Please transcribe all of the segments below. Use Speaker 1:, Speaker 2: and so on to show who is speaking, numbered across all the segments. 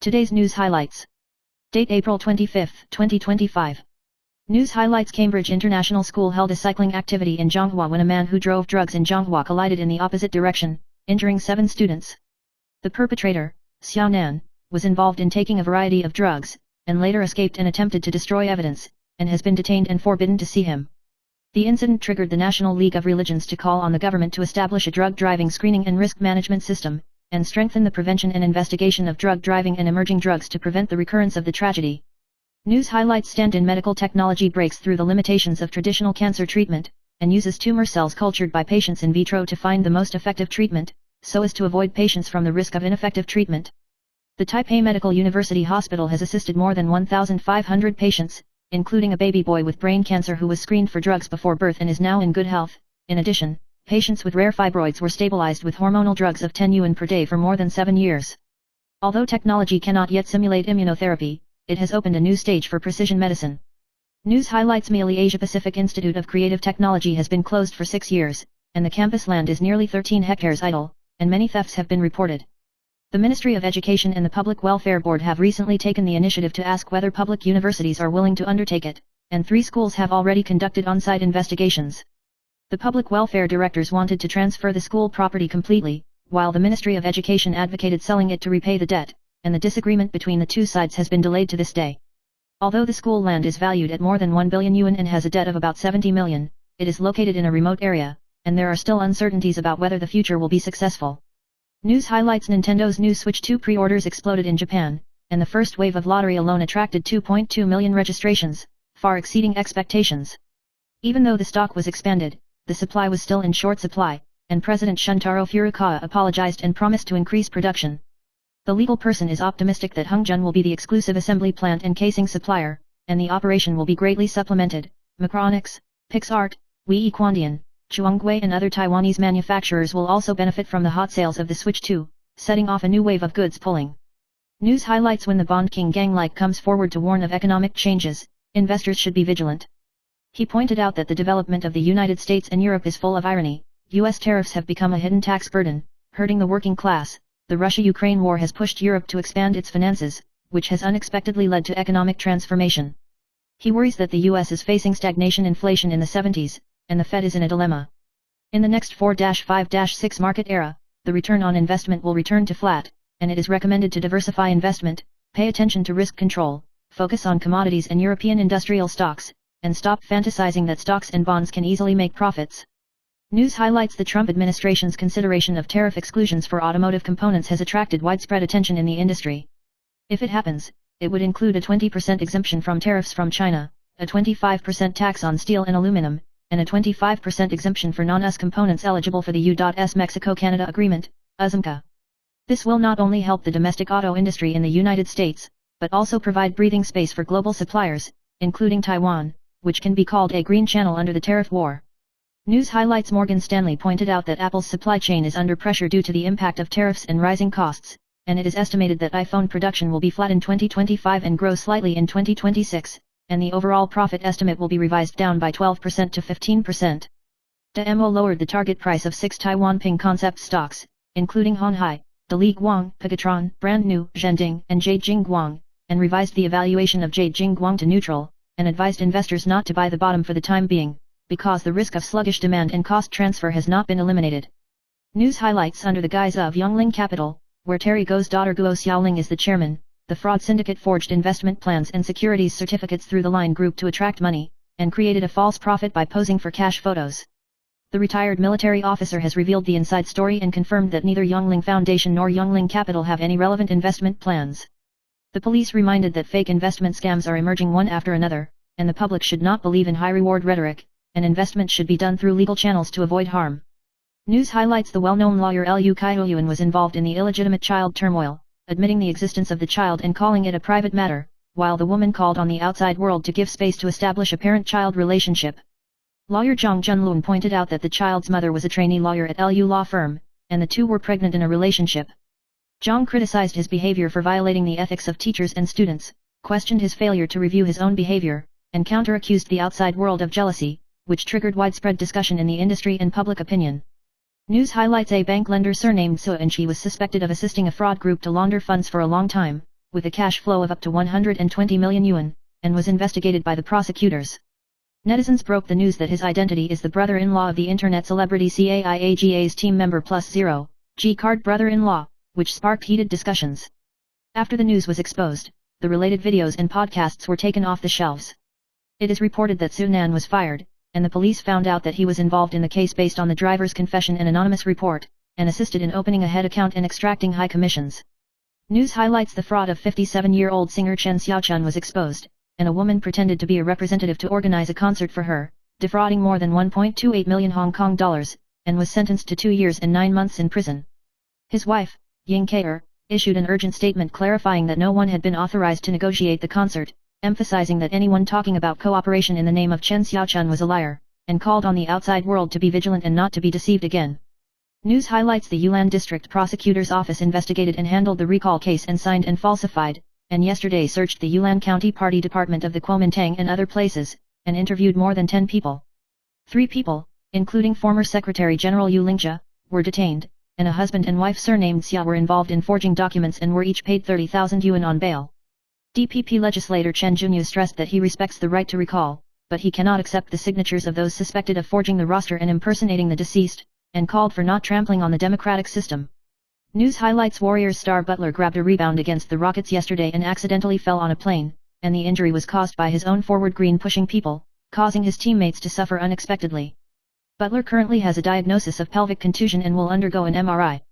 Speaker 1: Today's news highlights. Date April 25, 2025. News highlights: Cambridge International School held a cycling activity in Zhonghua when a man who drove drugs in Zhonghua collided in the opposite direction, injuring 7 students. The perpetrator, Xiao Nan, was involved in taking a variety of drugs, and later escaped and attempted to destroy evidence, and has been detained and forbidden to see him. The incident triggered the National League of Religions to call on the government to establish a drug driving screening and risk management system, and strengthen the prevention and investigation of drug driving and emerging drugs to prevent the recurrence of the tragedy. News highlights: stand-in medical technology breaks through the limitations of traditional cancer treatment, and uses tumor cells cultured by patients in vitro to find the most effective treatment, so as to avoid patients from the risk of ineffective treatment. The Taipei Medical University Hospital has assisted more than 1,500 patients, including a baby boy with brain cancer who was screened for drugs before birth and is now in good health. In addition, patients with rare fibroids were stabilized with hormonal drugs of 10 yuan per day for more than 7 years. Although technology cannot yet simulate immunotherapy, it has opened a new stage for precision medicine. News highlights: Meili Asia Pacific Institute of Creative Technology has been closed for 6 years, and the campus land is nearly 13 hectares idle, and many thefts have been reported. The Ministry of Education and the Public Welfare Board have recently taken the initiative to ask whether public universities are willing to undertake it, and 3 schools have already conducted on-site investigations. The public welfare directors wanted to transfer the school property completely, while the Ministry of Education advocated selling it to repay the debt, and the disagreement between the 2 sides has been delayed to this day. Although the school land is valued at more than 1 billion yuan and has a debt of about 70 million, it is located in a remote area, and there are still uncertainties about whether the future will be successful. News highlights: Nintendo's new Switch 2 pre-orders exploded in Japan, and the first wave of lottery alone attracted 2.2 million registrations, far exceeding expectations. Even though the stock was expanded, the supply was still in short supply, and President Shuntaro Furukawa apologized and promised to increase production. The legal person is optimistic that Hungjun will be the exclusive assembly plant and casing supplier, and the operation will be greatly supplemented. Macronix, PixArt, Wei Quandian, Chuangwei and other Taiwanese manufacturers will also benefit from the hot sales of the Switch 2, setting off a new wave of goods pulling. News highlights: when the Bond King gang-like comes forward to warn of economic changes, investors should be vigilant. He pointed out that the development of the United States and Europe is full of irony. US tariffs have become a hidden tax burden, hurting the working class. The Russia-Ukraine war has pushed Europe to expand its finances, which has unexpectedly led to economic transformation. He worries that the US is facing stagnation inflation in the 70s, and the Fed is in a dilemma. In the next 4-5-6 market era, the return on investment will return to flat, and it is recommended to diversify investment, pay attention to risk control, focus on commodities and European industrial stocks, and stop fantasizing that stocks and bonds can easily make profits. News highlights: the Trump administration's consideration of tariff exclusions for automotive components has attracted widespread attention in the industry. If it happens, it would include a 20% exemption from tariffs from China, a 25% tax on steel and aluminum, and a 25% exemption for non-US components eligible for the U.S. Mexico-Canada Agreement, USMCA. This will not only help the domestic auto industry in the United States, but also provide breathing space for global suppliers, including Taiwan, which can be called a green channel under the tariff war. News highlights: Morgan Stanley pointed out that Apple's supply chain is under pressure due to the impact of tariffs and rising costs, and it is estimated that iPhone production will be flat in 2025 and grow slightly in 2026, and the overall profit estimate will be revised down by 12% to 15%. DMO lowered the target price of 6 Taiwan Ping concept stocks, including Honhai, Dali Guang, Pegatron, Brand New, Zhending, and Jade Jingguang, and revised the evaluation of Jade Jingguang to neutral, and advised investors not to buy the bottom for the time being, because the risk of sluggish demand and cost transfer has not been eliminated. News highlights: under the guise of Yongling Capital, where Terry Go's daughter Guo Xiaoling is the chairman, the fraud syndicate forged investment plans and securities certificates through the Line Group to attract money, and created a false profit by posing for cash photos. The retired military officer has revealed the inside story and confirmed that neither Yongling Foundation nor Yongling Capital have any relevant investment plans. The police reminded that fake investment scams are emerging one after another, and the public should not believe in high-reward rhetoric, and investment should be done through legal channels to avoid harm. News highlights: the well-known lawyer Liu Kaiyuan was involved in the illegitimate child turmoil, admitting the existence of the child and calling it a private matter, while the woman called on the outside world to give space to establish a parent-child relationship. Lawyer Zhang Junlun pointed out that the child's mother was a trainee lawyer at Liu law firm, and the two were pregnant in a relationship. Zhang criticized his behavior for violating the ethics of teachers and students, questioned his failure to review his own behavior, and counter-accused the outside world of jealousy, which triggered widespread discussion in the industry and public opinion. News highlights: a bank lender surnamed Su and she was suspected of assisting a fraud group to launder funds for a long time, with a cash flow of up to 120 million yuan, and was investigated by the prosecutors. Netizens broke the news that his identity is the brother-in-law of the internet celebrity CAIAGA's team member plus zero, G-Card brother-in-law, which sparked heated discussions. After the news was exposed, the related videos and podcasts were taken off the shelves. It is reported that Sunan was fired, and the police found out that he was involved in the case based on the driver's confession and anonymous report, and assisted in opening a head account and extracting high commissions. News highlights the fraud of 57-year-old singer Chen Xiaochun was exposed, and a woman pretended to be a representative to organize a concert for her, defrauding more than 1.28 million Hong Kong dollars, and was sentenced to 2 years and 9 months in prison. His wife, Ying Kei, issued an urgent statement clarifying that no one had been authorized to negotiate the concert, emphasizing that anyone talking about cooperation in the name of Chen Xiaochun was a liar, and called on the outside world to be vigilant and not to be deceived again. News highlights the Yulan District Prosecutor's Office investigated and handled the recall case and signed and falsified, and yesterday searched the Yulan County Party Department of the Kuomintang and other places, and interviewed more than 10 people. 3 people, including former Secretary General Yu Lingjia, were detained, and a husband and wife surnamed Xia were involved in forging documents and were each paid 30,000 yuan on bail. DPP legislator Chen Junyu stressed that he respects the right to recall, but he cannot accept the signatures of those suspected of forging the roster and impersonating the deceased, and called for not trampling on the democratic system. News highlights Warriors star Butler grabbed a rebound against the Rockets yesterday and accidentally fell on a plane, and the injury was caused by his own forward green pushing people, causing his teammates to suffer unexpectedly. Butler currently has a diagnosis of pelvic contusion and will undergo an MRI.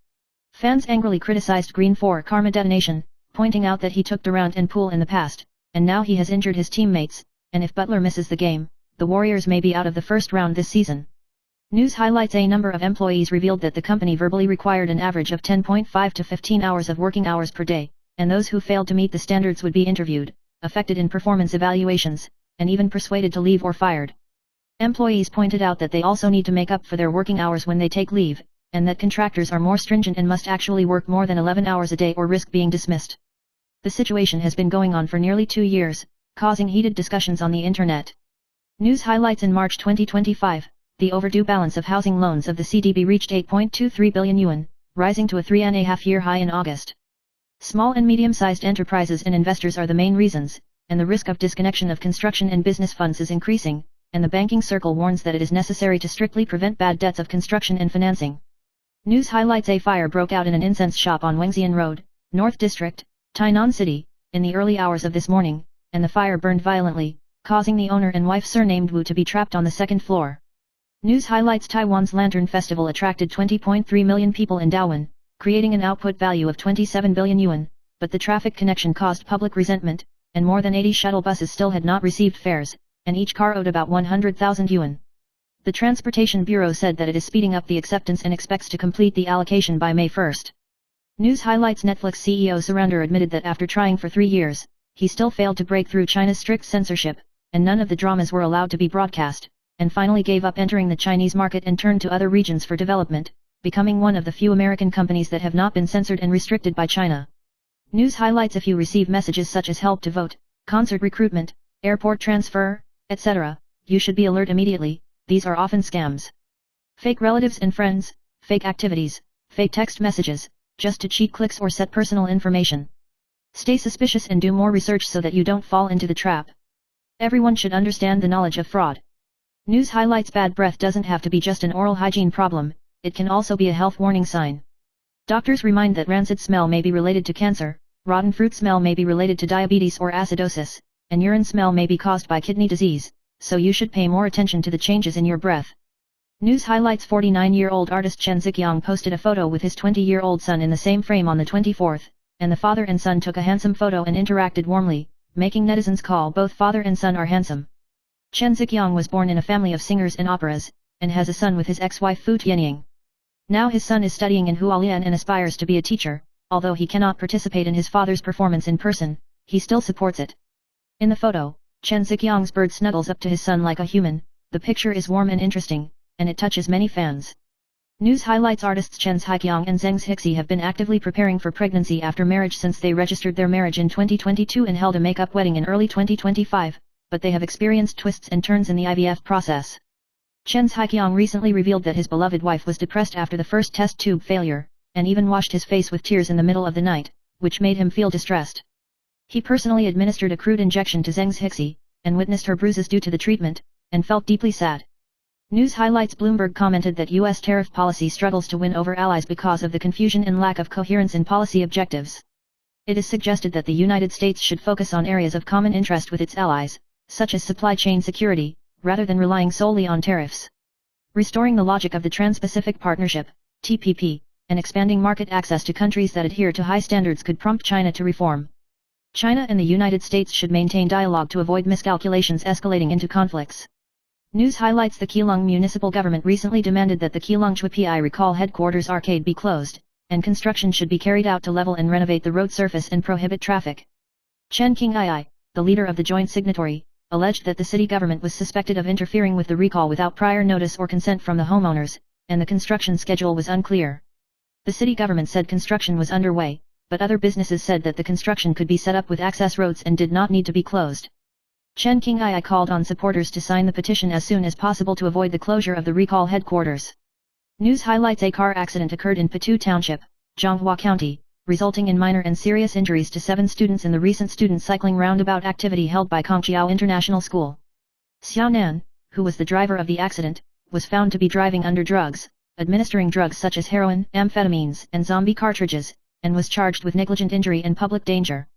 Speaker 1: Fans angrily criticized Green for karma detonation, pointing out that he took Durant and Poole in the past, and now he has injured his teammates, and if Butler misses the game, the Warriors may be out of the first round this season. News highlights a number of employees revealed that the company verbally required an average of 10.5 to 15 hours of working hours per day, and those who failed to meet the standards would be interviewed, affected in performance evaluations, and even persuaded to leave or fired. Employees pointed out that they also need to make up for their working hours when they take leave, and that contractors are more stringent and must actually work more than 11 hours a day or risk being dismissed. The situation has been going on for nearly 2 years, causing heated discussions on the internet. News highlights in March 2025, the overdue balance of housing loans of the CDB reached 8.23 billion yuan, rising to a 3.5-year high in August. Small and medium-sized enterprises and investors are the main reasons, and the risk of disconnection of construction and business funds is increasing, and the banking circle warns that it is necessary to strictly prevent bad debts of construction and financing. News highlights a fire broke out in an incense shop on Wengxian Road, North District, Tainan City, in the early hours of this morning, and the fire burned violently, causing the owner and wife surnamed Wu to be trapped on the second floor. News highlights Taiwan's Lantern Festival attracted 20.3 million people in Dawan, creating an output value of 27 billion yuan, but the traffic connection caused public resentment, and more than 80 shuttle buses still had not received fares, and each car owed about 100,000 yuan. The Transportation Bureau said that it is speeding up the acceptance and expects to complete the allocation by May 1. News highlights Netflix CEO Surinder admitted that after trying for 3 years, he still failed to break through China's strict censorship, and none of the dramas were allowed to be broadcast, and finally gave up entering the Chinese market and turned to other regions for development, becoming one of the few American companies that have not been censored and restricted by China. News highlights if you receive messages such as help to vote, concert recruitment, airport transfer, etc., you should be alert immediately, these are often scams. Fake relatives and friends, fake activities, fake text messages, just to cheat clicks or set personal information. Stay suspicious and do more research so that you don't fall into the trap. Everyone should understand the knowledge of fraud. News highlights bad breath doesn't have to be just an oral hygiene problem, it can also be a health warning sign. Doctors remind that rancid smell may be related to cancer, rotten fruit smell may be related to diabetes or acidosis, and urine smell may be caused by kidney disease, so you should pay more attention to the changes in your breath. News highlights 49-year-old artist Chen Ziqiang posted a photo with his 20-year-old son in the same frame on the 24th, and the father and son took a handsome photo and interacted warmly, making netizens call both father and son are handsome. Chen Ziqiang was born in a family of singers and operas, and has a son with his ex-wife Fu Tianying. Now his son is studying in Hualien and aspires to be a teacher, although he cannot participate in his father's performance in person, he still supports it. In the photo, Chen Ziqiang's bird snuggles up to his son like a human, the picture is warm and interesting, and it touches many fans. News highlights artists Chen Ziqiang and Zheng Hixi have been actively preparing for pregnancy after marriage since they registered their marriage in 2022 and held a make-up wedding in early 2025, but they have experienced twists and turns in the IVF process. Chen Ziqiang recently revealed that his beloved wife was depressed after the first test tube failure, and even washed his face with tears in the middle of the night, which made him feel distressed. He personally administered a crude injection to Zheng's Hixi, and witnessed her bruises due to the treatment, and felt deeply sad. News highlights. Bloomberg commented that U.S. tariff policy struggles to win over allies because of the confusion and lack of coherence in policy objectives. It is suggested that the United States should focus on areas of common interest with its allies, such as supply chain security, rather than relying solely on tariffs. Restoring the logic of the Trans-Pacific Partnership, TPP, and expanding market access to countries that adhere to high standards could prompt China to reform. China and the United States should maintain dialogue to avoid miscalculations escalating into conflicts. News highlights. The Keelung municipal government recently demanded that the Keelung Chua Pi Recall headquarters arcade be closed, and construction should be carried out to level and renovate the road surface and prohibit traffic. Chen King-ai, the leader of the joint signatory, alleged that the city government was suspected of interfering with the recall without prior notice or consent from the homeowners, and the construction schedule was unclear. The city government said construction was underway, but other businesses said that the construction could be set up with access roads and did not need to be closed. Chen King-ai called on supporters to sign the petition as soon as possible to avoid the closure of the recall headquarters. News highlights. A car accident occurred in Patu Township, Zhonghua County, resulting in minor and serious injuries to 7 students in the recent student cycling roundabout activity held by Kongqiao International School. Xiao Nan, who was the driver of the accident, was found to be driving under drugs, administering drugs such as heroin, amphetamines, and zombie cartridges, and was charged with negligent injury and public danger.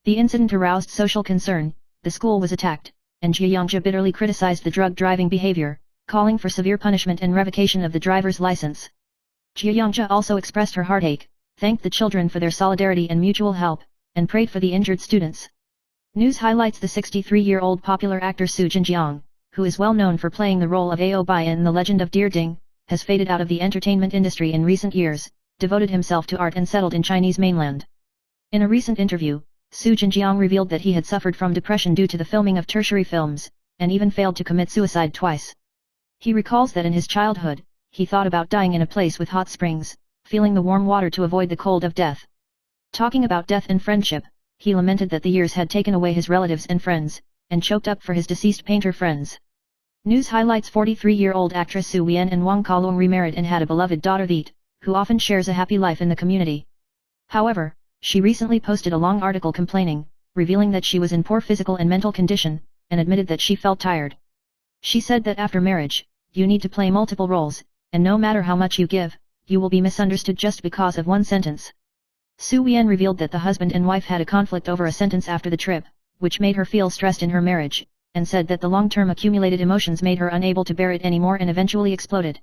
Speaker 1: The incident aroused social concern. The school was attacked, and Jiayangzhe bitterly criticized the drug driving behavior, calling for severe punishment and revocation of the driver's license. Jiayangzhe also expressed her heartache, thanked the children for their solidarity and mutual help, and prayed for the injured students. News highlights. The 63-year-old popular actor Su Jinjiang, who is well known for playing the role of Ao Bai in The Legend of Dear Ding, has faded out of the entertainment industry in recent years, devoted himself to art and settled in Chinese mainland. In a recent interview, Su Jinjiang revealed that he had suffered from depression due to the filming of tertiary films, and even failed to commit suicide twice. He recalls that in his childhood, he thought about dying in a place with hot springs, feeling the warm water to avoid the cold of death. Talking about death and friendship, he lamented that the years had taken away his relatives and friends, and choked up for his deceased painter friends. News highlights. 43-year-old actress Su Wian and Wang Kalong remarried and had a beloved daughter Viet, who often shares a happy life in the community. However, she recently posted a long article complaining, revealing that she was in poor physical and mental condition, and admitted that she felt tired. She said that after marriage, you need to play multiple roles, and no matter how much you give, you will be misunderstood just because of one sentence. Su Wian revealed that the husband and wife had a conflict over a sentence after the trip, which made her feel stressed in her marriage, and said that the long-term accumulated emotions made her unable to bear it anymore and eventually exploded.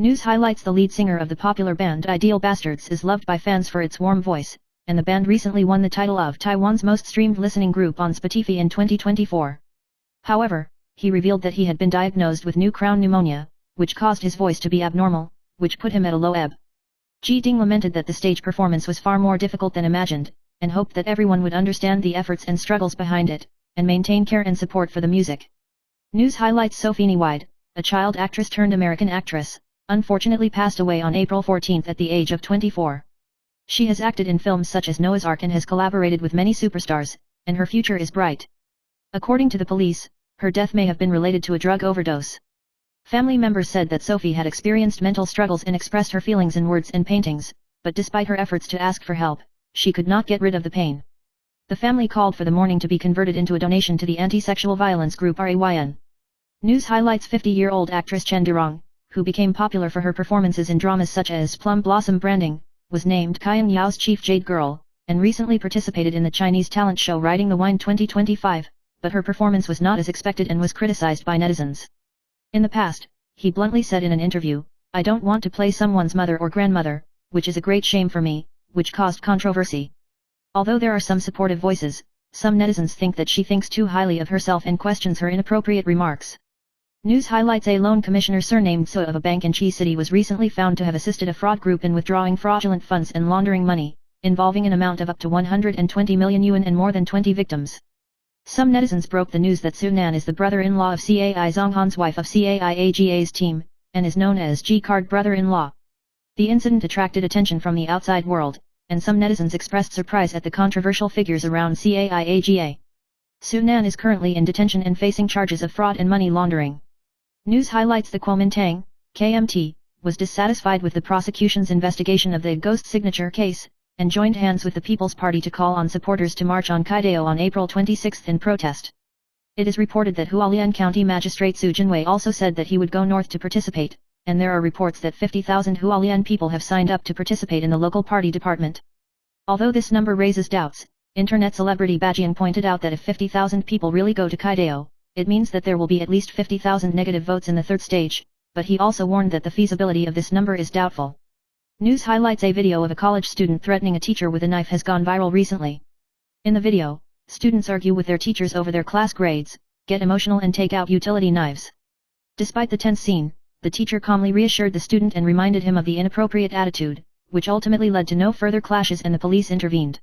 Speaker 1: News highlights. The lead singer of the popular band Ideal Bastards is loved by fans for its warm voice, and the band recently won the title of Taiwan's most streamed listening group on Spotify in 2024. However, he revealed that he had been diagnosed with new crown pneumonia, which caused his voice to be abnormal, which put him at a low ebb. Ji Ding lamented that the stage performance was far more difficult than imagined, and hoped that everyone would understand the efforts and struggles behind it, and maintain care and support for the music. News highlights. Sophie Wide, a child actress turned American actress, unfortunately passed away on April 14 at the age of 24. She has acted in films such as Noah's Ark and has collaborated with many superstars, and her future is bright. According to the police, her death may have been related to a drug overdose. Family members said that Sophie had experienced mental struggles and expressed her feelings in words and paintings, but despite her efforts to ask for help, she could not get rid of the pain. The family called for the mourning to be converted into a donation to the anti-sexual violence group RAYN. News highlights. 50-year-old actress Chen Durong, who became popular for her performances in dramas such as Plum Blossom Branding, was named Kaiyan Yao's chief jade girl, and recently participated in the Chinese talent show Riding the Wine 2025, but her performance was not as expected and was criticized by netizens. In the past, he bluntly said in an interview, "I don't want to play someone's mother or grandmother, which is a great shame for me," which caused controversy. Although there are some supportive voices, some netizens think that she thinks too highly of herself and questions her inappropriate remarks. News highlights. A loan commissioner surnamed So of a bank in Chi City was recently found to have assisted a fraud group in withdrawing fraudulent funds and laundering money, involving an amount of up to 120 million yuan and more than 20 victims. Some netizens broke the news that Su Nan is the brother-in-law of Cai Zhonghan's wife of Cai Aga's team, and is known as G-Card brother-in-law. The incident attracted attention from the outside world, and some netizens expressed surprise at the controversial figures around Cai Aga. Su Nan is currently in detention and facing charges of fraud and money laundering. News highlights. The Kuomintang, KMT, was dissatisfied with the prosecution's investigation of the ghost signature case, and joined hands with the People's Party to call on supporters to march on Kaidao on April 26 in protest. It is reported that Hualien County Magistrate Su Jinwei also said that he would go north to participate, and there are reports that 50,000 Hualien people have signed up to participate in the local party department. Although this number raises doubts, internet celebrity Bajian pointed out that if 50,000 people really go to Kaidao, it means that there will be at least 50,000 negative votes in the third stage, but he also warned that the feasibility of this number is doubtful. News highlights a video of a college student threatening a teacher with a knife has gone viral recently. In the video, students argue with their teachers over their class grades, get emotional and take out utility knives. Despite the tense scene, the teacher calmly reassured the student and reminded him of the inappropriate attitude, which ultimately led to no further clashes and the police intervened.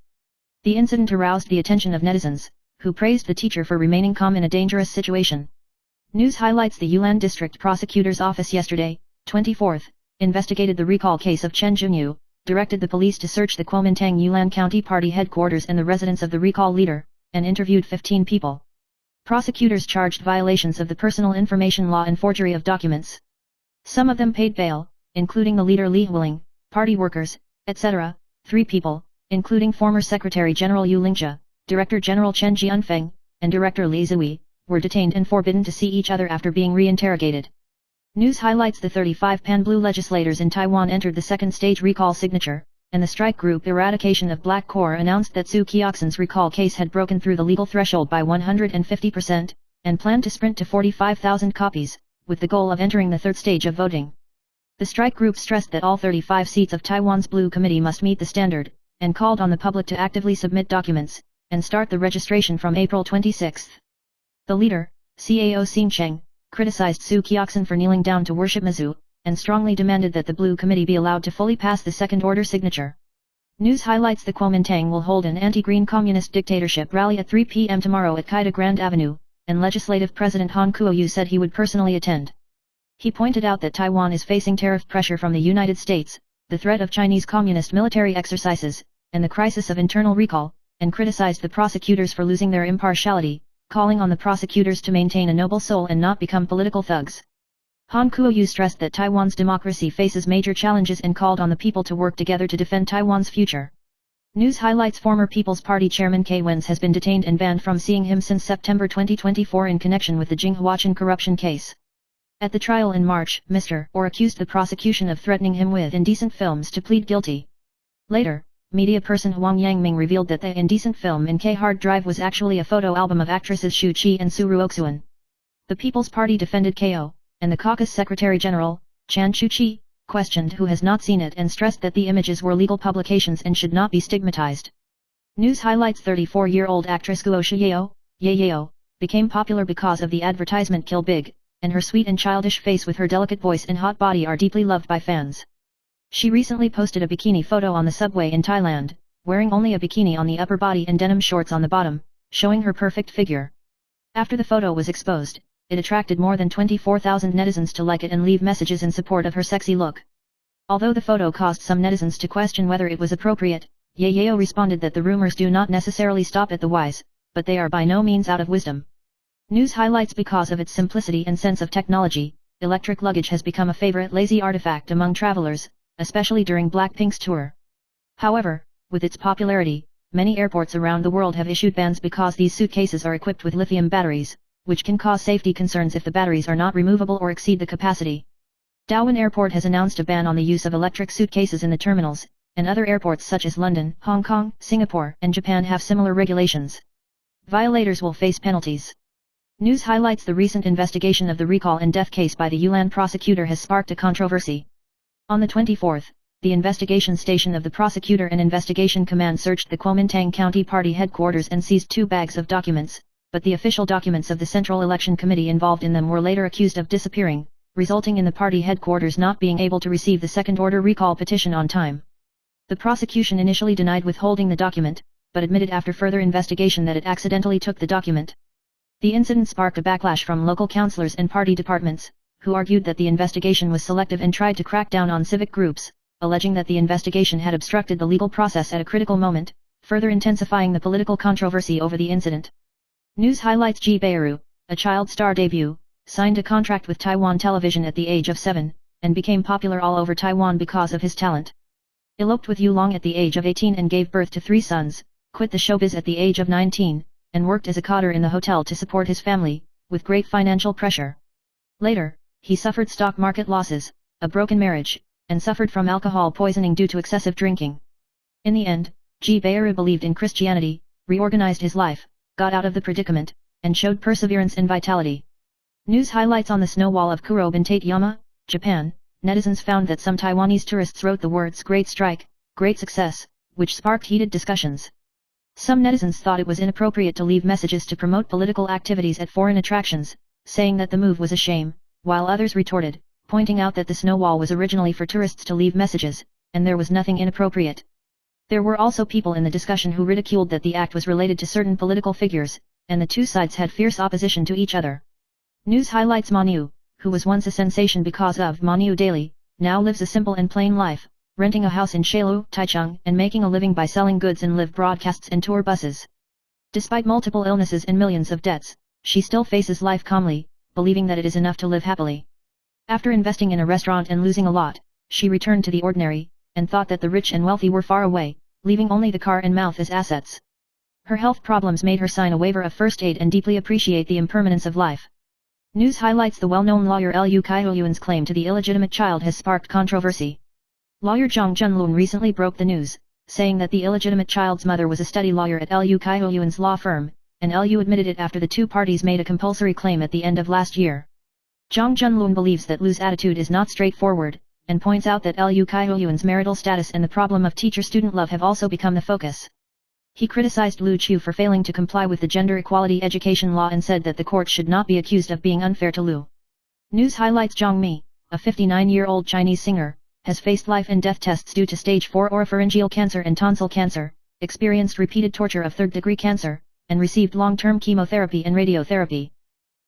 Speaker 1: The incident aroused the attention of netizens, who praised the teacher for remaining calm in a dangerous situation. News highlights the Yulan District Prosecutor's Office yesterday, 24th, investigated the recall case of Chen Junyu, directed the police to search the Kuomintang Yulan County Party headquarters and the residence of the recall leader, and interviewed 15 people. Prosecutors charged violations of the personal information law and forgery of documents. Some of them paid bail, including the leader Li Huiling, party workers, etc. 3 people, including former Secretary General Yu Lingjia, Director General Chen Jianfeng, and Director Li Zui, were detained and forbidden to see each other after being re-interrogated. News highlights the 35 Pan-Blue legislators in Taiwan entered the second stage recall signature, and the strike group Eradication of Black Core announced that Su Kioxin's recall case had broken through the legal threshold by 150%, and planned to sprint to 45,000 copies, with the goal of entering the third stage of voting. The strike group stressed that all 35 seats of Taiwan's Blue Committee must meet the standard, and called on the public to actively submit documents, and start the registration from April 26. The leader, Cao Xingcheng, criticized Su Kioxin for kneeling down to worship Mizu, and strongly demanded that the Blue Committee be allowed to fully pass the second-order signature. News highlights the Kuomintang will hold an anti-green communist dictatorship rally at 3 p.m. tomorrow at Kaida Grand Avenue, and Legislative President Han Kuo-yu said he would personally attend. He pointed out that Taiwan is facing tariff pressure from the United States, the threat of Chinese communist military exercises, and the crisis of internal recall, and criticized the prosecutors for losing their impartiality, calling on the prosecutors to maintain a noble soul and not become political thugs. Han Kuo-yu stressed that Taiwan's democracy faces major challenges and called on the people to work together to defend Taiwan's future. News highlights former People's Party chairman Kei Wen's has been detained and banned from seeing him since September 2024 in connection with the Jinghuachan corruption case. At the trial in March, Mr. Or accused the prosecution of threatening him with indecent films to plead guilty. Later, media person Huang Yangming revealed that the indecent film in K hard drive was actually a photo album of actresses Xu Qi and Su Ruoxuan. The People's Party defended KO, and the caucus Secretary General, Chan Chu-chi, questioned who has not seen it and stressed that the images were legal publications and should not be stigmatized. News highlights 34-year-old actress Guo Shiyeo, Yeyeo, became popular because of the advertisement Kill Big, and her sweet and childish face with her delicate voice and hot body are deeply loved by fans. She recently posted a bikini photo on the subway in Thailand, wearing only a bikini on the upper body and denim shorts on the bottom, showing her perfect figure. After the photo was exposed, it attracted more than 24,000 netizens to like it and leave messages in support of her sexy look. Although the photo caused some netizens to question whether it was appropriate, Yeyeo responded that the rumors do not necessarily stop at the wise, but they are by no means out of wisdom. News highlights because of its simplicity and sense of technology, electric luggage has become a favorite lazy artifact among travelers, especially during Blackpink's tour. However, with its popularity, many airports around the world have issued bans because these suitcases are equipped with lithium batteries, which can cause safety concerns if the batteries are not removable or exceed the capacity. Darwin Airport has announced a ban on the use of electric suitcases in the terminals, and other airports such as London, Hong Kong, Singapore, and Japan have similar regulations. Violators will face penalties. News highlights the recent investigation of the recall and death case by the Yulan prosecutor has sparked a controversy. On the 24th, the investigation station of the prosecutor and investigation command searched the Kuomintang County Party headquarters and seized 2 bags of documents, but the official documents of the Central Election Committee involved in them were later accused of disappearing, resulting in the party headquarters not being able to receive the second-order recall petition on time. The prosecution initially denied withholding the document, but admitted after further investigation that it accidentally took the document. The incident sparked a backlash from local councillors and party departments, who argued that the investigation was selective and tried to crack down on civic groups, alleging that the investigation had obstructed the legal process at a critical moment, further intensifying the political controversy over the incident. News highlights Ji Baoru, a child star debut, signed a contract with Taiwan Television at the age of 7, and became popular all over Taiwan because of his talent. eloped with Yu Long at the age of 18 and gave birth to 3 sons, quit the showbiz at the age of 19, and worked as a coder in the hotel to support his family, with great financial pressure. Later, he suffered stock market losses, a broken marriage, and suffered from alcohol poisoning due to excessive drinking. In the end, Ji Baeru believed in Christianity, reorganized his life, got out of the predicament, and showed perseverance and vitality. News highlights on the snow wall of Kurobe in Tateyama, Japan. Netizens found that some Taiwanese tourists wrote the words "Great Strike, Great Success," which sparked heated discussions. Some netizens thought it was inappropriate to leave messages to promote political activities at foreign attractions, saying that the move was a shame, while others retorted, pointing out that the snow wall was originally for tourists to leave messages, and there was nothing inappropriate. There were also people in the discussion who ridiculed that the act was related to certain political figures, and the two sides had fierce opposition to each other. News highlights Manu, who was once a sensation because of Manu Daily, now lives a simple and plain life, renting a house in Shailu, Taichung, and making a living by selling goods in live broadcasts and tour buses. Despite multiple illnesses and millions of debts, she still faces life calmly, believing that it is enough to live happily. After investing in a restaurant and losing a lot, she returned to the ordinary, and thought that the rich and wealthy were far away, leaving only the car and mouth as assets. Her health problems made her sign a waiver of first aid and deeply appreciate the impermanence of life. News highlights the well-known lawyer Liu Kaiyuan's claim to the illegitimate child has sparked controversy. Lawyer Zhang Junlun recently broke the news, saying that the illegitimate child's mother was a study lawyer at Liu Kaiyuan's law firm, and Liu admitted it after the two parties made a compulsory claim at the end of last year. Zhang Junlun believes that Liu's attitude is not straightforward, and points out that Liu Kaiyuan's marital status and the problem of teacher-student love have also become the focus. He criticized Liu Qiu for failing to comply with the gender equality education law and said that the court should not be accused of being unfair to Liu. News highlights Zhang Mi, a 59-year-old Chinese singer, has faced life and death tests due to stage 4 oropharyngeal cancer and tonsil cancer, experienced repeated torture of third-degree cancer, and received long-term chemotherapy and radiotherapy.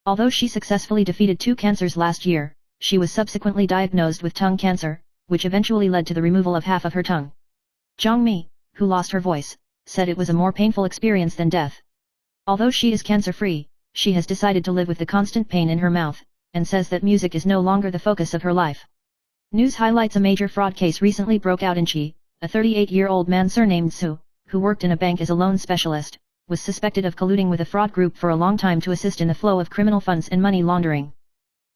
Speaker 1: Although she successfully defeated 2 cancers last year, she was subsequently diagnosed with tongue cancer, which eventually led to the removal of half of her tongue. Zhang Mi, who lost her voice, said it was a more painful experience than death. Although she is cancer-free, she has decided to live with the constant pain in her mouth, and says that music is no longer the focus of her life. News highlights a major fraud case recently broke out in Qi. A 38-year-old man surnamed Su, who worked in a bank as a loan specialist, was suspected of colluding with a fraud group for a long time to assist in the flow of criminal funds and money laundering.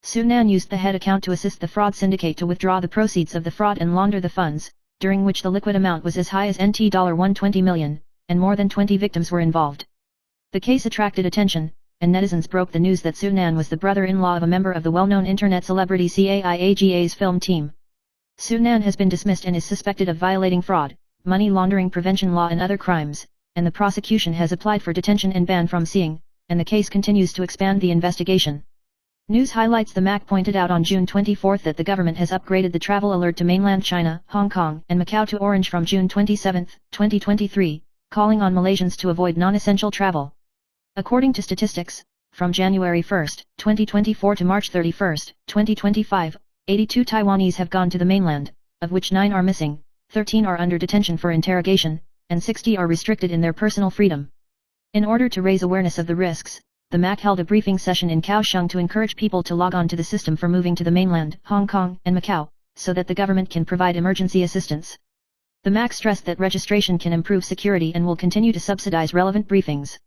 Speaker 1: Su Nan used the head account to assist the fraud syndicate to withdraw the proceeds of the fraud and launder the funds, during which the liquid amount was as high as NT $120 million, and more than 20 victims were involved. The case attracted attention, and netizens broke the news that Su Nan was the brother-in-law of a member of the well-known internet celebrity CAIAGA's film team. Su Nan has been dismissed and is suspected of violating fraud, money laundering prevention law and other crimes, and the prosecution has applied for detention and ban from seeing, and the case continues to expand the investigation. News highlights the MAC pointed out on June 24 that the government has upgraded the travel alert to mainland China, Hong Kong, and Macau to orange from June 27, 2023, calling on Malaysians to avoid non-essential travel. According to statistics, from January 1, 2024 to March 31, 2025, 82 Taiwanese have gone to the mainland, of which 9 are missing, 13 are under detention for interrogation, and 60 are restricted in their personal freedom. In order to raise awareness of the risks, the MAC held a briefing session in Kaohsiung to encourage people to log on to the system for moving to the mainland, Hong Kong, and Macau, so that the government can provide emergency assistance. The MAC stressed that registration can improve security and will continue to subsidize relevant briefings.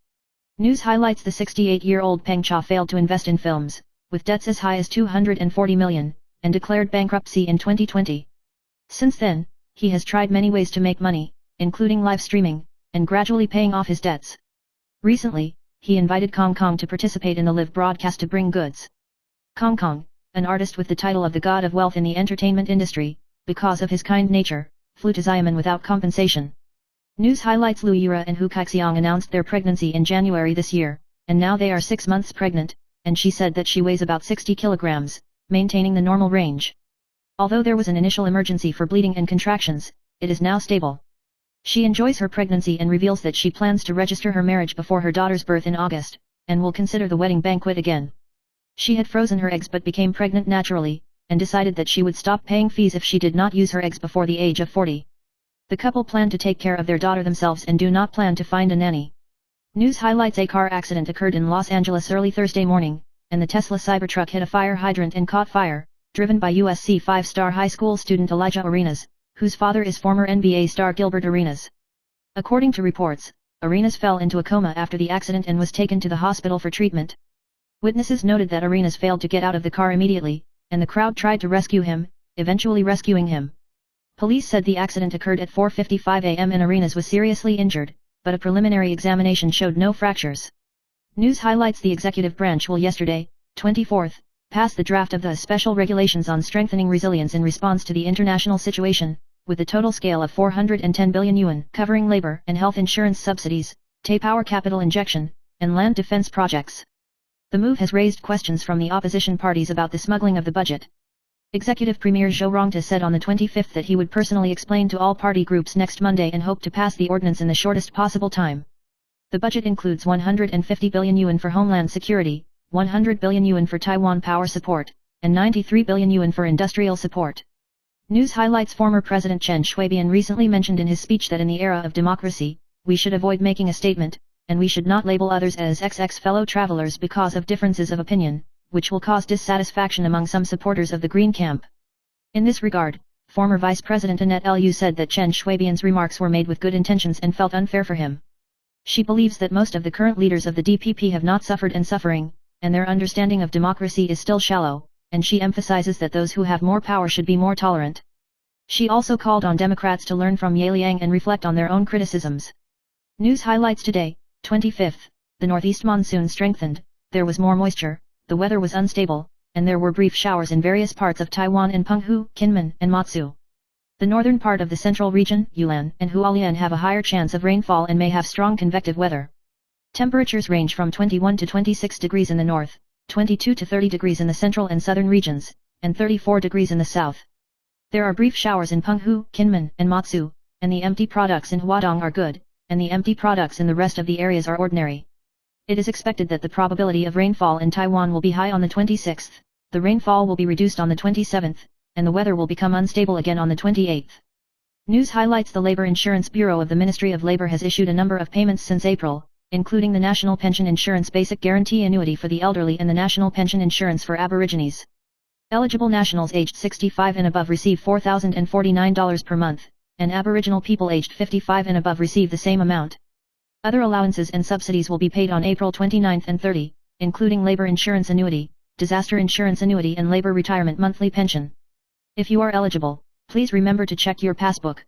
Speaker 1: News highlights the 68-year-old Peng Cha failed to invest in films, with debts as high as 240 million, and declared bankruptcy in 2020. Since then, he has tried many ways to make money, including live streaming, and gradually paying off his debts. Recently, he invited Kong Kong to participate in the live broadcast to bring goods. Kong Kong, an artist with the title of the God of Wealth in the entertainment industry, because of his kind nature, flew to Xiamen without compensation. News highlights Lu Yura and Hu Kaixiang announced their pregnancy in January this year, and now they are 6 months pregnant, and she said that she weighs about 60 kilograms, maintaining the normal range. Although there was an initial emergency for bleeding and contractions, it is now stable. She enjoys her pregnancy and reveals that she plans to register her marriage before her daughter's birth in August, and will consider the wedding banquet again. She had frozen her eggs but became pregnant naturally, and decided that she would stop paying fees if she did not use her eggs before the age of 40. The couple plan to take care of their daughter themselves and do not plan to find a nanny. News highlights a car accident occurred in Los Angeles early Thursday morning, and the Tesla Cybertruck hit a fire hydrant and caught fire, driven by USC 5-star high school student Elijah Arenas, whose father is former NBA star Gilbert Arenas. According to reports, Arenas fell into a coma after the accident and was taken to the hospital for treatment. Witnesses noted that Arenas failed to get out of the car immediately, and the crowd tried to rescue him, eventually rescuing him. Police said the accident occurred at 4:55 a.m. and Arenas was seriously injured, but a preliminary examination showed no fractures. News highlights: the executive branch will yesterday, 24th, pass the draft of the special regulations on strengthening resilience in response to the international situation, with a total scale of 410 billion yuan covering labor and health insurance subsidies, power capital injection, and land defense projects. The move has raised questions from the opposition parties about the smuggling of the budget. Executive Premier Zhou Rongta said on the 25th that he would personally explain to all party groups next Monday and hope to pass the ordinance in the shortest possible time. The budget includes 150 billion yuan for homeland security, 100 billion yuan for Taiwan power support, and 93 billion yuan for industrial support. News highlights: former President Chen Shui-bian recently mentioned in his speech that in the era of democracy, we should avoid making a statement, and we should not label others as XX fellow travelers because of differences of opinion, which will cause dissatisfaction among some supporters of the Green camp. In this regard, former Vice President Annette Lu said that Chen Shui-bian's remarks were made with good intentions and felt unfair for him. She believes that most of the current leaders of the DPP have not suffered and suffering, and their understanding of democracy is still shallow, and she emphasizes that those who have more power should be more tolerant. She also called on Democrats to learn from Ye Liang and reflect on their own criticisms. News highlights today, 25th, the northeast monsoon strengthened, there was more moisture, the weather was unstable, and there were brief showers in various parts of Taiwan and Penghu, Kinmen, and Matsu. The northern part of the central region, Yunnan and Hualien, have a higher chance of rainfall and may have strong convective weather. Temperatures range from 21 to 26 degrees in the north, 22 to 30 degrees in the central and southern regions, and 34 degrees in the south. There are brief showers in Penghu, Kinmen, and Matsu, and the empty products in Huadong are good, and the empty products in the rest of the areas are ordinary. It is expected that the probability of rainfall in Taiwan will be high on the 26th, the rainfall will be reduced on the 27th, and the weather will become unstable again on the 28th. News highlights: the Labor Insurance Bureau of the Ministry of Labor has issued a number of payments since April, including the National Pension Insurance Basic Guarantee Annuity for the elderly and the National Pension Insurance for Aborigines. Eligible nationals aged 65 and above receive $4,049 per month, and Aboriginal people aged 55 and above receive the same amount. Other allowances and subsidies will be paid on April 29 and 30, including labor insurance annuity, disaster insurance annuity and labor retirement monthly pension. If you are eligible, please remember to check your passbook.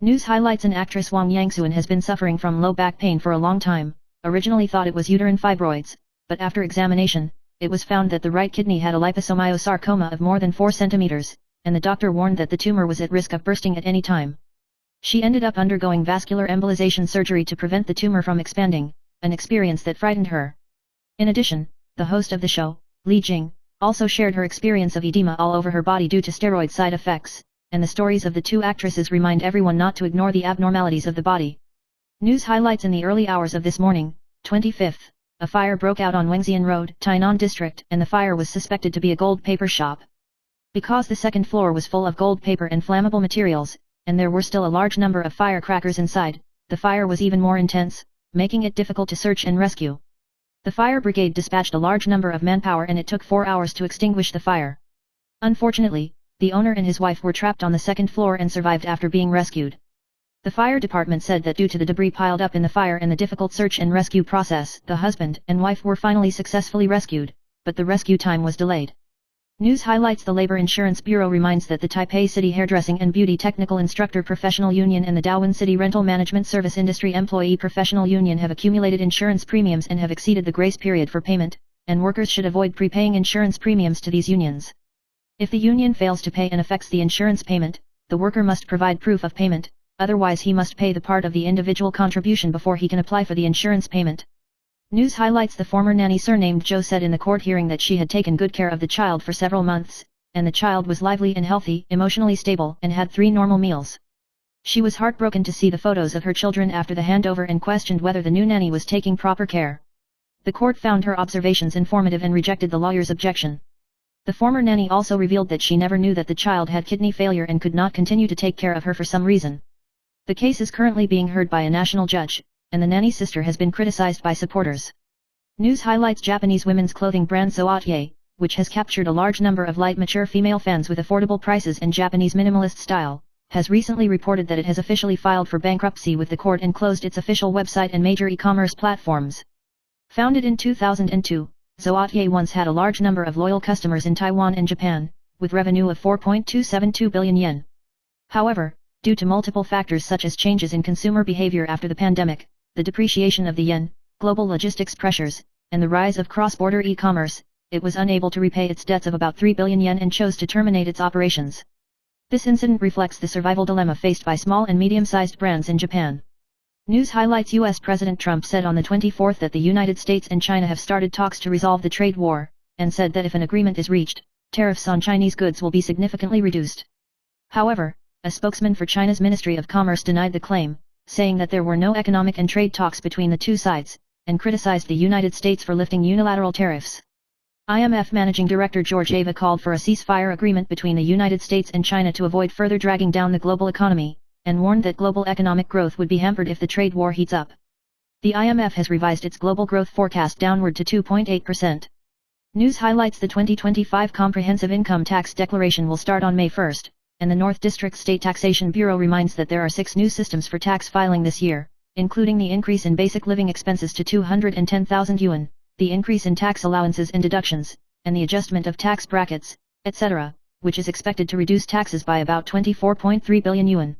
Speaker 1: News highlights: an actress Wang Yangxuan has been suffering from low back pain for a long time, originally thought it was uterine fibroids, but after examination, it was found that the right kidney had a liposomyosarcoma of more than 4 centimeters, and the doctor warned that the tumor was at risk of bursting at any time. She ended up undergoing vascular embolization surgery to prevent the tumor from expanding, an experience that frightened her. In addition, the host of the show, Li Jing, also shared her experience of edema all over her body due to steroid side effects, and the stories of the two actresses remind everyone not to ignore the abnormalities of the body. News highlights: in the early hours of this morning, 25th, a fire broke out on Wengxian Road, Tainan District, and the fire was suspected to be a gold paper shop. Because the second floor was full of gold paper and flammable materials, and there were still a large number of firecrackers inside, the fire was even more intense, making it difficult to search and rescue. The fire brigade dispatched a large number of manpower and it took 4 hours to extinguish the fire. Unfortunately, the owner and his wife were trapped on the second floor and survived after being rescued. The fire department said that due to the debris piled up in the fire and the difficult search and rescue process, the husband and wife were finally successfully rescued, but the rescue time was delayed. News highlights: the Labor Insurance Bureau reminds that the Taipei City Hairdressing and Beauty Technical Instructor Professional Union and the Dawin City Rental Management Service Industry Employee Professional Union have accumulated insurance premiums and have exceeded the grace period for payment, and workers should avoid prepaying insurance premiums to these unions. If the union fails to pay and affects the insurance payment, the worker must provide proof of payment, otherwise he must pay the part of the individual contribution before he can apply for the insurance payment. News highlights: the former nanny surnamed Zhou said in the court hearing that she had taken good care of the child for several months, and the child was lively and healthy, emotionally stable, and had 3 normal meals. She was heartbroken to see the photos of her children after the handover and questioned whether the new nanny was taking proper care. The court found her observations informative and rejected the lawyer's objection. The former nanny also revealed that she never knew that the child had kidney failure and could not continue to take care of her for some reason. The case is currently being heard by a national judge, and the nanny's sister has been criticized by supporters. News highlights: Japanese women's clothing brand Soatye, which has captured a large number of light mature female fans with affordable prices and Japanese minimalist style, has recently reported that it has officially filed for bankruptcy with the court and closed its official website and major e-commerce platforms. Founded in 2002, Zhuotie once had a large number of loyal customers in Taiwan and Japan, with revenue of 4.272 billion yen. However, due to multiple factors such as changes in consumer behavior after the pandemic, the depreciation of the yen, global logistics pressures, and the rise of cross-border e-commerce, it was unable to repay its debts of about 3 billion yen and chose to terminate its operations. This incident reflects the survival dilemma faced by small and medium-sized brands in Japan. News highlights U.S. President Trump said on the 24th that the United States and China have started talks to resolve the trade war, and said that if an agreement is reached, tariffs on Chinese goods will be significantly reduced. However, a spokesman for China's Ministry of Commerce denied the claim, saying that there were no economic and trade talks between the two sides, and criticized the United States for lifting unilateral tariffs. IMF Managing Director George Ava called for a ceasefire agreement between the United States and China to avoid further dragging down the global economy, and warned that global economic growth would be hampered if the trade war heats up. The IMF has revised its global growth forecast downward to 2.8%. News highlights the 2025 Comprehensive Income Tax Declaration will start on May 1, and the North District State Taxation Bureau reminds that there are 6 new systems for tax filing this year, including the increase in basic living expenses to 210,000 yuan, the increase in tax allowances and deductions, and the adjustment of tax brackets, etc., which is expected to reduce taxes by about 24.3 billion yuan.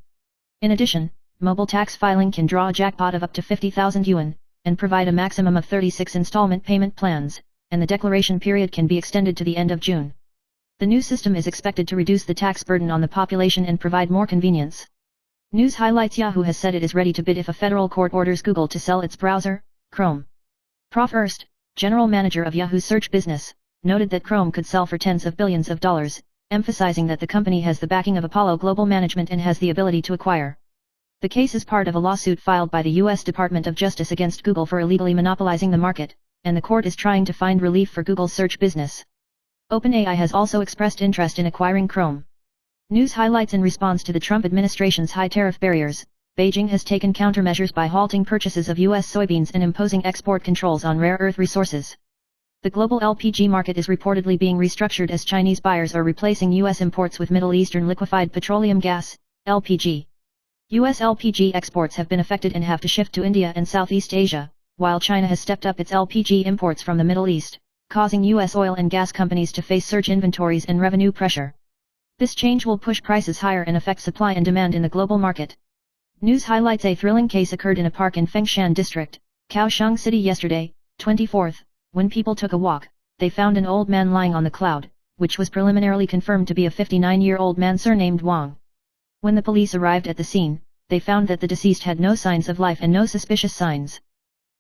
Speaker 1: In addition, mobile tax filing can draw a jackpot of up to 50,000 yuan, and provide a maximum of 36 installment payment plans, and the declaration period can be extended to the end of June. The new system is expected to reduce the tax burden on the population and provide more convenience. News highlights Yahoo has said it is ready to bid if a federal court orders Google to sell its browser, Chrome. Prof. Ernst, general manager of Yahoo's search business, noted that Chrome could sell for tens of billions of dollars, emphasizing that the company has the backing of Apollo Global Management and has the ability to acquire. The case is part of a lawsuit filed by the U.S. Department of Justice against Google for illegally monopolizing the market, and the court is trying to find relief for Google's search business. OpenAI has also expressed interest in acquiring Chrome. News highlights in response to the Trump administration's high tariff barriers, Beijing has taken countermeasures by halting purchases of U.S. soybeans and imposing export controls on rare earth resources. The global LPG market is reportedly being restructured as Chinese buyers are replacing U.S. imports with Middle Eastern liquefied petroleum gas, LPG. U.S. LPG exports have been affected and have to shift to India and Southeast Asia, while China has stepped up its LPG imports from the Middle East, causing U.S. oil and gas companies to face surge inventories and revenue pressure. This change will push prices higher and affect supply and demand in the global market. News highlights a thrilling case occurred in a park in Fengshan District, Kaohsiung City yesterday, 24th. When people took a walk, they found an old man lying on the cloud, which was preliminarily confirmed to be a 59-year-old man surnamed Wang. When the police arrived at the scene, they found that the deceased had no signs of life and no suspicious signs.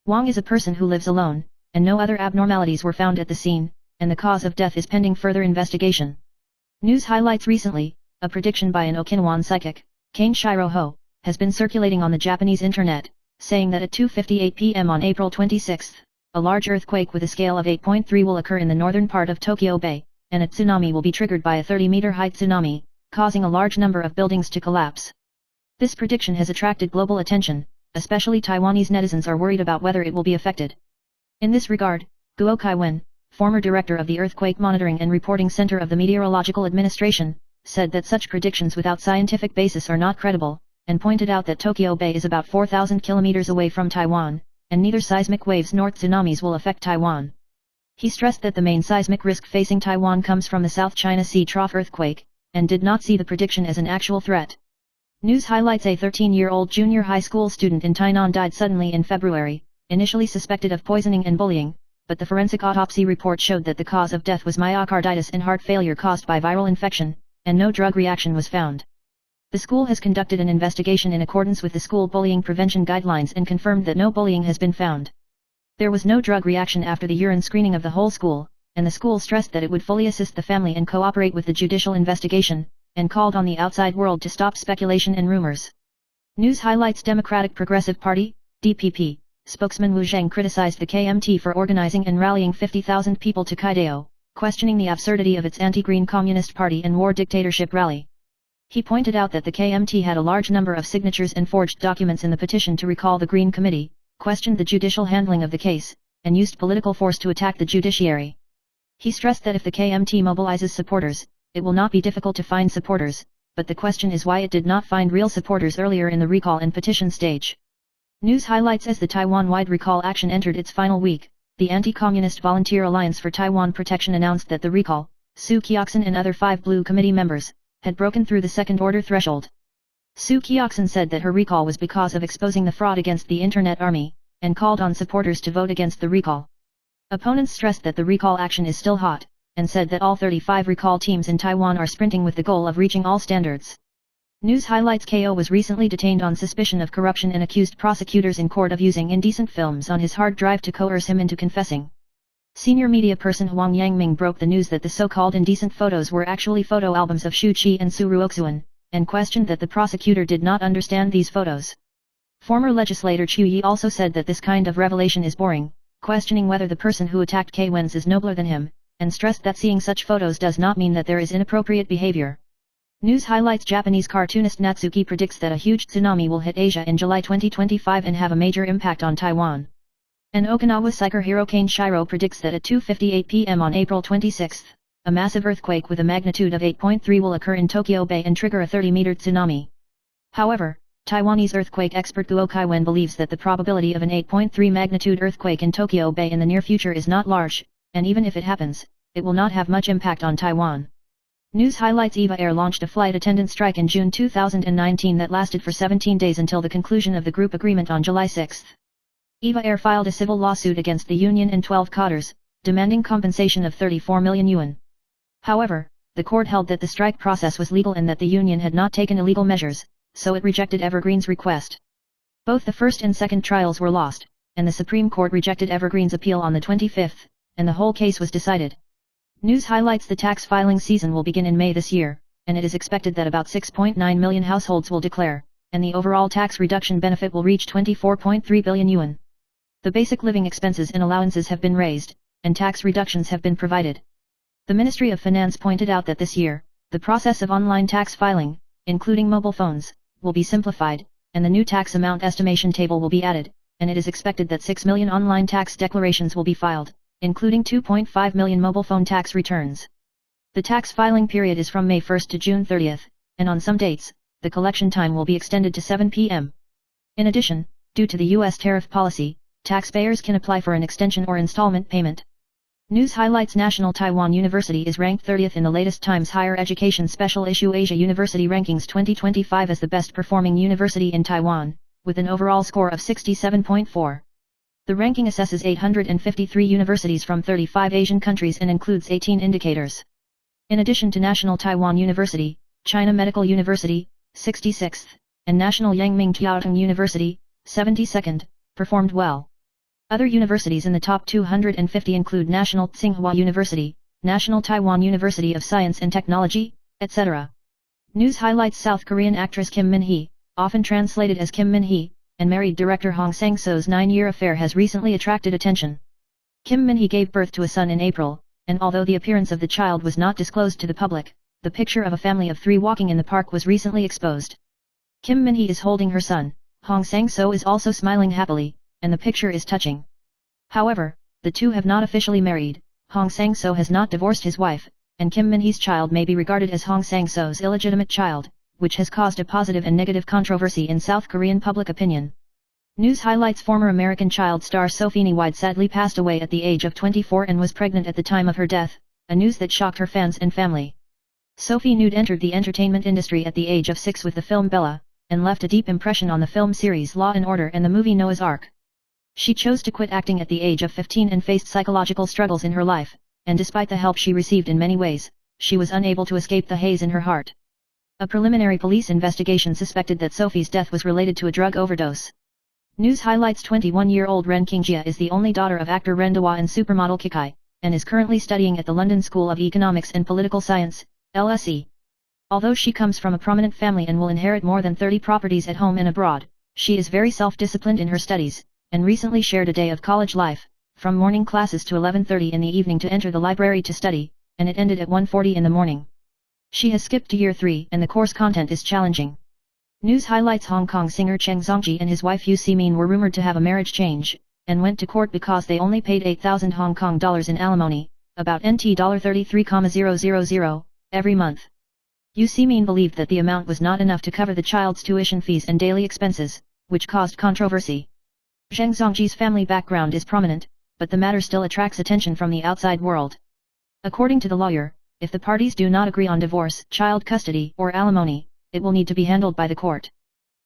Speaker 1: Wang is a person who lives alone, and no other abnormalities were found at the scene, and the cause of death is pending further investigation. News highlights recently, a prediction by an Okinawan psychic, Kane Shiroho, has been circulating on the Japanese internet, saying that at 2:58 p.m. on April 26, a large earthquake with a scale of 8.3 will occur in the northern part of Tokyo Bay, and a tsunami will be triggered by a 30-meter height tsunami, causing a large number of buildings to collapse. This prediction has attracted global attention, especially Taiwanese netizens are worried about whether it will be affected. In this regard, Guo Kaiwen, former director of the Earthquake Monitoring and Reporting Center of the Meteorological Administration, said that such predictions without scientific basis are not credible, and pointed out that Tokyo Bay is about 4,000 kilometers away from Taiwan, and neither seismic waves nor tsunamis will affect Taiwan. He stressed that the main seismic risk facing Taiwan comes from the South China Sea trough earthquake, and did not see the prediction as an actual threat. News highlights a 13-year-old junior high school student in Tainan died suddenly in February, initially suspected of poisoning and bullying, but the forensic autopsy report showed that the cause of death was myocarditis and heart failure caused by viral infection, and no drug reaction was found. The school has conducted an investigation in accordance with the school bullying prevention guidelines and confirmed that no bullying has been found. There was no drug reaction after the urine screening of the whole school, and the school stressed that it would fully assist the family and cooperate with the judicial investigation, and called on the outside world to stop speculation and rumors. News highlights Democratic Progressive Party, DPP, spokesman Wu Zheng criticized the KMT for organizing and rallying 50,000 people to Kaidao, questioning the absurdity of its anti-green Communist Party and war dictatorship rally. He pointed out that the KMT had a large number of signatures and forged documents in the petition to recall the Green Committee, questioned the judicial handling of the case, and used political force to attack the judiciary. He stressed that if the KMT mobilizes supporters, it will not be difficult to find supporters, but the question is why it did not find real supporters earlier in the recall and petition stage. News highlights: as the Taiwan-wide recall action entered its final week, the Anti-Communist Volunteer Alliance for Taiwan Protection announced that the recall, Su Kyoxin and other 5 Blue Committee members, had broken through the second-order threshold. Su Kyoxin said that her recall was because of exposing the fraud against the Internet Army, and called on supporters to vote against the recall. Opponents stressed that the recall action is still hot, and said that all 35 recall teams in Taiwan are sprinting with the goal of reaching all standards. News highlights: KO was recently detained on suspicion of corruption and accused prosecutors in court of using indecent films on his hard drive to coerce him into confessing. Senior media person Huang Yangming broke the news that the so-called indecent photos were actually photo albums of Xu Qi and Su Ruoxuan, and questioned that the prosecutor did not understand these photos. Former legislator Chu Yi also said that this kind of revelation is boring, questioning whether the person who attacked K Wen's is nobler than him, and stressed that seeing such photos does not mean that there is inappropriate behavior. News highlights: Japanese cartoonist Natsuki predicts that a huge tsunami will hit Asia in July 2025 and have a major impact on Taiwan. And Okinawa psycher Hurricane Shiro predicts that at 2:58 p.m. on April 26, a massive earthquake with a magnitude of 8.3 will occur in Tokyo Bay and trigger a 30-meter tsunami. However, Taiwanese earthquake expert Guo Kaiwen believes that the probability of an 8.3 magnitude earthquake in Tokyo Bay in the near future is not large, and even if it happens, it will not have much impact on Taiwan. News highlights: EVA Air launched a flight attendant strike in June 2019 that lasted for 17 days until the conclusion of the group agreement on July 6. EVA Air filed a civil lawsuit against the union and 12 cadres, demanding compensation of 34 million yuan. However, the court held that the strike process was legal and that the union had not taken illegal measures, so it rejected Evergreen's request. Both the first and second trials were lost, and the Supreme Court rejected Evergreen's appeal on the 25th, and the whole case was decided. News highlights: the tax filing season will begin in May this year, and it is expected that about 6.9 million households will declare, and the overall tax reduction benefit will reach 24.3 billion yuan. The basic living expenses and allowances have been raised, and tax reductions have been provided. The Ministry of Finance pointed out that this year, the process of online tax filing, including mobile phones, will be simplified, and the new tax amount estimation table will be added, and it is expected that 6 million online tax declarations will be filed, including 2.5 million mobile phone tax returns. The tax filing period is from May 1 to June 30, and on some dates, the collection time will be extended to 7 p.m. In addition, due to the U.S. tariff policy, taxpayers can apply for an extension or installment payment. News highlights: National Taiwan University is ranked 30th in the latest Times Higher Education Special Issue Asia University Rankings 2025 as the best performing university in Taiwan, with an overall score of 67.4. The ranking assesses 853 universities from 35 Asian countries and includes 18 indicators. In addition to National Taiwan University, China Medical University, 66th, and National Yangming Jiaotong University, 72nd, performed well. Other universities in the top 250 include National Tsinghua University, National Taiwan University of Science and Technology, etc. News highlights: South Korean actress Kim Min-hee, often translated as Kim Min-hee, and married director Hong Sang-so's 9-year affair has recently attracted attention. Kim Min-hee gave birth to a son in April, and although the appearance of the child was not disclosed to the public, the picture of a family of 3 walking in the park was recently exposed. Kim Min-hee is holding her son, Hong Sang-so is also smiling happily, and the picture is touching. However, the two have not officially married, Hong Sang-so has not divorced his wife, and Kim Min-hee's child may be regarded as Hong Sang-so's illegitimate child, which has caused a positive and negative controversy in South Korean public opinion. News highlights: former American child star Sophie Niwide sadly passed away at the age of 24 and was pregnant at the time of her death, a news that shocked her fans and family. Sophie Niwide entered the entertainment industry at the age of 6 with the film Bella, and left a deep impression on the film series Law & Order and the movie Noah's Ark. She chose to quit acting at the age of 15 and faced psychological struggles in her life, and despite the help she received in many ways, she was unable to escape the haze in her heart. A preliminary police investigation suspected that Sophie's death was related to a drug overdose. News highlights: 21-year-old Ren Qingjia is the only daughter of actor Ren Dahua and supermodel Kikai, and is currently studying at the London School of Economics and Political Science, LSE. Although she comes from a prominent family and will inherit more than 30 properties at home and abroad, she is very self-disciplined in her studies, and recently shared a day of college life, from morning classes to 11:30 in the evening to enter the library to study, and it ended at 1:40 in the morning. She has skipped to year 3 and the course content is challenging. News highlights: Hong Kong singer Cheng Zongji and his wife Yu Si-min were rumored to have a marriage change, and went to court because they only paid 8,000 Hong Kong dollars in alimony, about NT $33,000, every month. Yu Simin believed that the amount was not enough to cover the child's tuition fees and daily expenses, which caused controversy. Zheng Zongji's family background is prominent, but the matter still attracts attention from the outside world. According to the lawyer, if the parties do not agree on divorce, child custody, or alimony, it will need to be handled by the court.